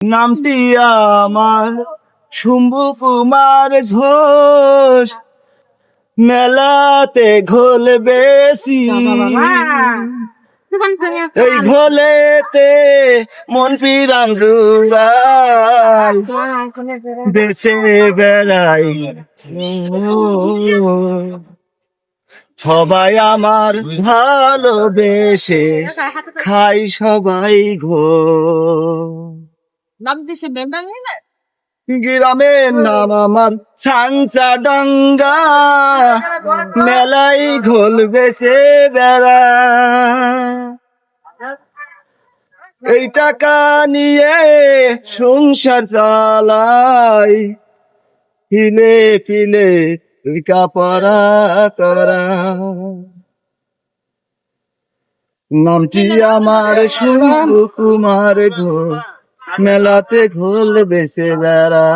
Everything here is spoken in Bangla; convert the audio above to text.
নামটি আমার শম্ভু কুমার ঘোষ, মেলাতে ঘোল বেশি, এই ঘোলেতে মন পিরান জুড়াই দেশে বেড়াই। সবাই আমার ভালোবেসে খাই সবাই ঘো। গ্রামের নাম আমার ছাঞ্চা ডাঙ্গা, মেলাই ঘোল বেসে বেড়া। এই টাকা নিয়ে সংসার চালাই, হিলে ফিলে লেখাপড়া করা। নামটি আমার শম্ভু কুমার ঘোষ, মেলাতে ঘোল বেসে বেড়া।